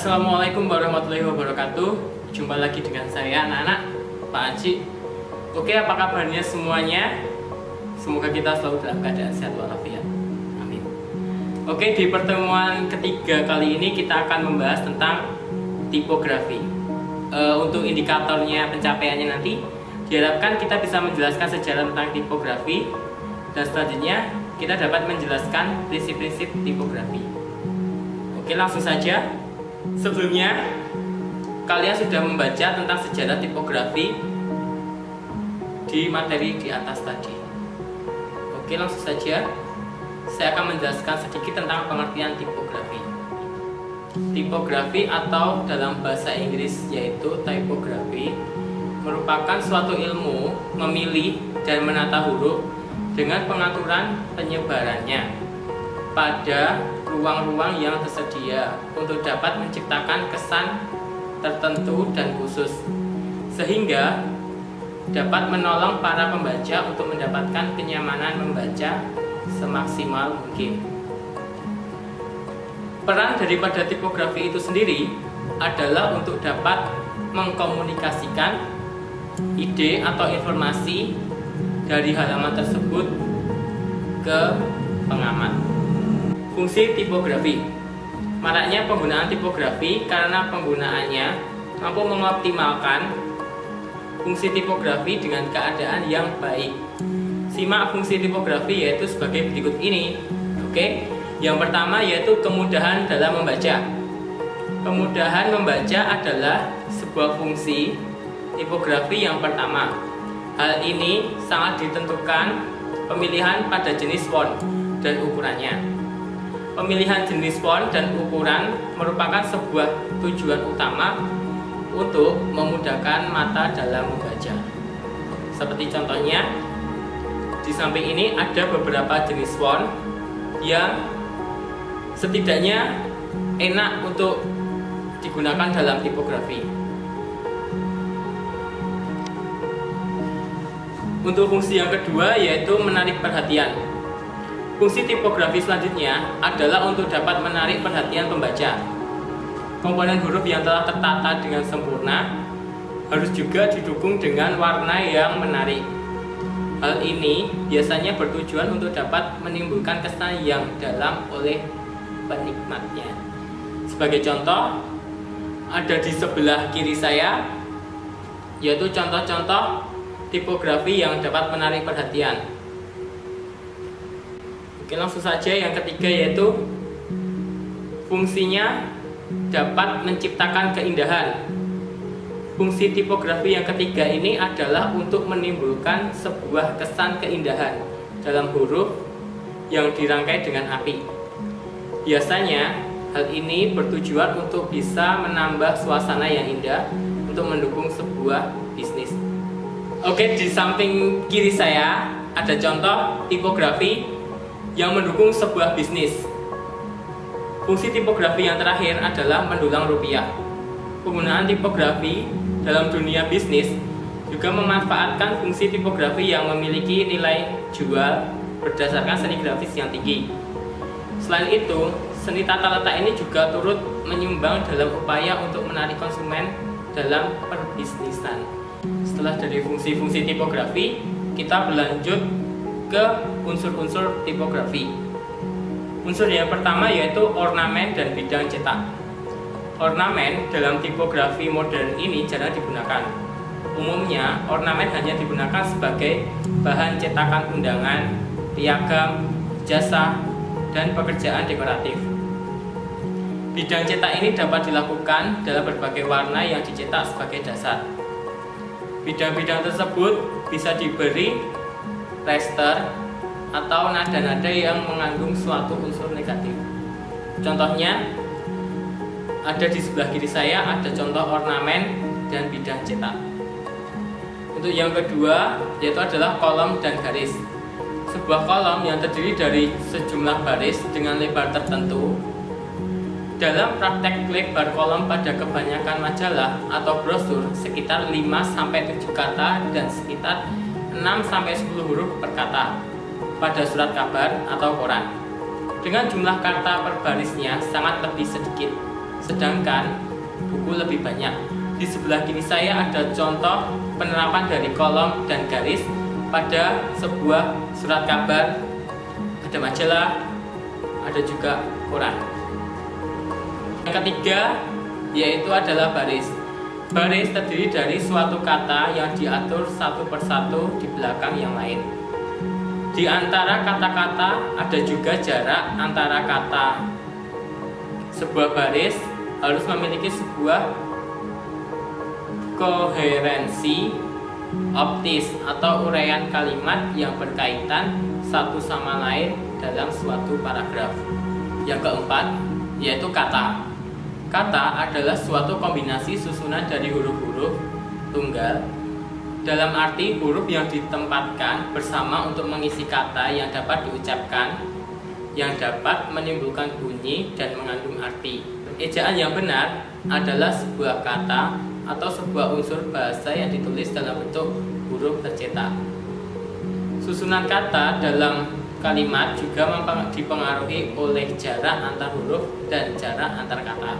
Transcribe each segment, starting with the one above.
Assalamualaikum warahmatullahi wabarakatuh. Jumpa lagi dengan saya anak-anak, Pak Aji. Oke, apa kabarnya semuanya? Semoga kita selalu dalam keadaan sehat walafiat. Amin. Oke, di pertemuan ketiga kali ini kita akan membahas tentang tipografi. Untuk indikatornya, pencapaiannya nanti diharapkan kita bisa menjelaskan sejarah tentang tipografi, dan selanjutnya kita dapat menjelaskan prinsip-prinsip tipografi. Oke, langsung saja. Sebelumnya, kalian sudah membaca tentang sejarah tipografi di materi di atas tadi. Oke, langsung saja. Saya akan menjelaskan sedikit tentang pengertian tipografi. Tipografi atau dalam bahasa Inggris yaitu typography merupakan suatu ilmu memilih dan menata huruf dengan pengaturan penyebarannya pada ruang-ruang yang tersedia untuk dapat menciptakan kesan tertentu dan khusus, sehingga dapat menolong para pembaca untuk mendapatkan kenyamanan membaca semaksimal mungkin. Peran daripada tipografi itu sendiri adalah untuk dapat mengkomunikasikan ide atau informasi dari halaman tersebut ke pengamat. Fungsi tipografi. Maraknya penggunaan tipografi karena penggunaannya mampu mengoptimalkan fungsi tipografi dengan keadaan yang baik. Simak fungsi tipografi yaitu sebagai berikut ini. Oke, yang pertama yaitu kemudahan dalam membaca. Kemudahan membaca adalah sebuah fungsi tipografi yang pertama. Hal ini sangat ditentukan pemilihan pada jenis font dan ukurannya. Pemilihan jenis font dan ukuran merupakan sebuah tujuan utama untuk memudahkan mata dalam membaca. Seperti contohnya, di samping ini ada beberapa jenis font yang setidaknya enak untuk digunakan dalam tipografi. Untuk fungsi yang kedua yaitu menarik perhatian. Fungsi tipografi selanjutnya adalah untuk dapat menarik perhatian pembaca. Komponen huruf yang telah tertata dengan sempurna harus juga didukung dengan warna yang menarik. Hal ini biasanya bertujuan untuk dapat menimbulkan kesan yang dalam oleh penikmatnya. Sebagai contoh, ada di sebelah kiri saya, yaitu contoh-contoh tipografi yang dapat menarik perhatian. Oke, langsung saja yang ketiga yaitu fungsinya dapat menciptakan keindahan. Fungsi tipografi yang ketiga ini adalah untuk menimbulkan sebuah kesan keindahan dalam huruf yang dirangkai dengan apik. Biasanya hal ini bertujuan untuk bisa menambah suasana yang indah untuk mendukung sebuah bisnis. Oke, di samping kiri saya ada contoh tipografi yang mendukung sebuah bisnis. Fungsi tipografi yang terakhir adalah mendulang rupiah. Penggunaan tipografi dalam dunia bisnis juga memanfaatkan fungsi tipografi yang memiliki nilai jual berdasarkan seni grafis yang tinggi. Selain itu, seni tata letak ini juga turut menyumbang dalam upaya untuk menarik konsumen dalam perbisnisan. Setelah dari fungsi-fungsi tipografi, kita berlanjut ke unsur-unsur tipografi. Unsur yang pertama yaitu ornamen dan bidang cetak. Ornamen dalam tipografi modern ini jarang digunakan. Umumnya, ornamen hanya digunakan sebagai bahan cetakan undangan, piagam, jasa, dan pekerjaan dekoratif. Bidang cetak ini dapat dilakukan dalam berbagai warna yang dicetak sebagai dasar. Bidang-bidang tersebut bisa diberi raster atau nada-nada yang mengandung suatu unsur negatif. Contohnya ada di sebelah kiri saya, ada contoh ornamen dan bidang cetak. Untuk yang kedua yaitu adalah kolom dan garis. Sebuah kolom yang terdiri dari sejumlah baris dengan lebar tertentu. Dalam praktek lebar kolom pada kebanyakan majalah atau brosur sekitar 5-7 kata dan sekitar 6-10 huruf per kata pada surat kabar atau koran. Dengan jumlah kata per barisnya sangat lebih sedikit. sedangkan buku lebih banyak. Di sebelah kiri saya ada contoh penerapan dari kolom dan garis pada sebuah surat kabar, ada majalah, ada juga koran. Yang ketiga yaitu adalah baris. Baris terdiri dari suatu kata yang diatur satu persatu di belakang yang lain. Di antara kata-kata ada juga jarak antara kata. Sebuah baris harus memiliki sebuah koherensi optis atau uraian kalimat yang berkaitan satu sama lain dalam suatu paragraf. Yang keempat yaitu kata. Kata adalah suatu kombinasi susunan dari huruf-huruf tunggal, dalam arti huruf yang ditempatkan bersama untuk mengisi kata yang dapat diucapkan, yang dapat menimbulkan bunyi dan mengandung arti. Ejaan yang benar adalah sebuah kata atau sebuah unsur bahasa yang ditulis dalam bentuk huruf tercetak. Susunan kata dalam kalimat juga dipengaruhi oleh jarak antar huruf dan jarak antar kata.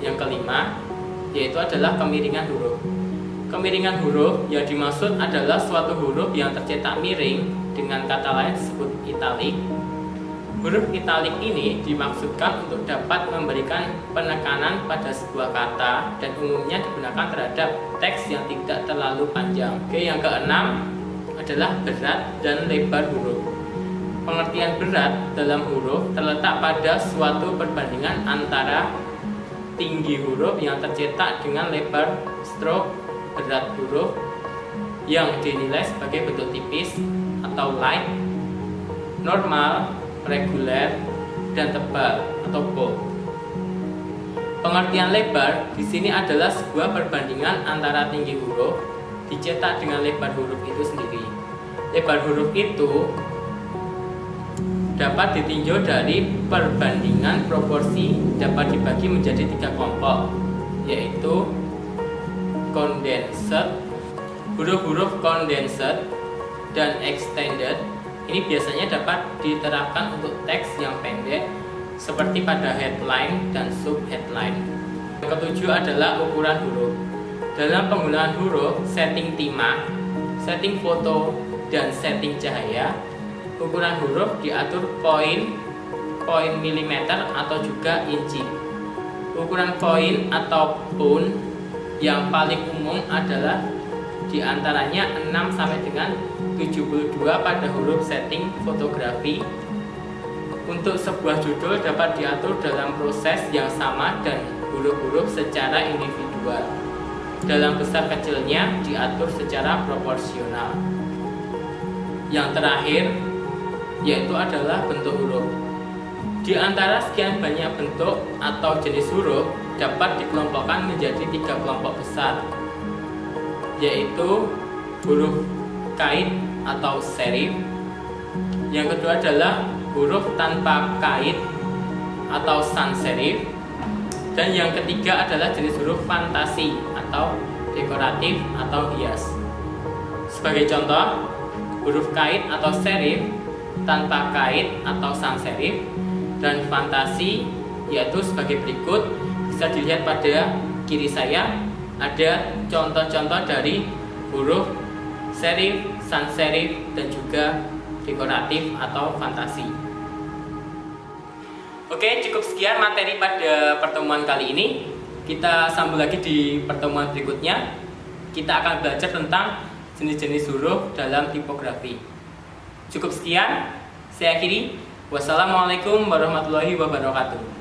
Yang kelima yaitu adalah kemiringan huruf. Kemiringan huruf yang dimaksud adalah suatu huruf yang tercetak miring, dengan kata lain disebut italik. Huruf italik ini dimaksudkan untuk dapat memberikan penekanan pada sebuah kata dan umumnya digunakan terhadap teks yang tidak terlalu panjang. Oke, yang keenam adalah berat dan lebar huruf. Pengertian berat dalam huruf terletak pada suatu perbandingan antara tinggi huruf yang tercetak dengan lebar stroke berat huruf yang dinilai sebagai bentuk tipis atau light, normal, reguler, dan tebal atau bold. Pengertian lebar di sini adalah sebuah perbandingan antara tinggi huruf dicetak dengan lebar huruf itu sendiri. Lebar huruf itu dapat ditinjau dari perbandingan proporsi, dapat dibagi menjadi 3 kelompok, yaitu condensed, huruf-huruf condensed, dan extended. Ini biasanya dapat diterapkan untuk teks yang pendek seperti pada headline dan subheadline. Yang ketujuh adalah ukuran huruf. Dalam penggunaan huruf, setting timah, setting foto, dan setting cahaya, ukuran huruf diatur poin milimeter atau juga inci. Ukuran poin atau pound yang paling umum adalah diantaranya 6 sampai dengan 72 pada huruf setting fotografi. Untuk sebuah judul dapat diatur dalam proses yang sama dan huruf-huruf secara individual. Dalam besar kecilnya diatur secara proporsional. Yang terakhir yaitu adalah bentuk huruf. Di antara sekian banyak bentuk atau jenis huruf dapat dikelompokkan menjadi 3 kelompok besar, yaitu huruf kait atau serif. Yang kedua adalah huruf tanpa kait atau sans serif. Dan yang ketiga adalah jenis huruf fantasi atau dekoratif atau hias. Sebagai contoh, huruf kait atau serif, tanpa kait atau sans serif, dan fantasi yaitu sebagai berikut. Bisa dilihat pada kiri saya ada contoh-contoh dari huruf serif, sans serif, dan juga dekoratif atau fantasi. Oke, cukup sekian materi pada pertemuan kali ini. Kita sambung lagi di pertemuan berikutnya. Kita akan belajar tentang jenis-jenis huruf dalam tipografi. Cukup sekian, saya akhiri. Wassalamualaikum warahmatullahi wabarakatuh.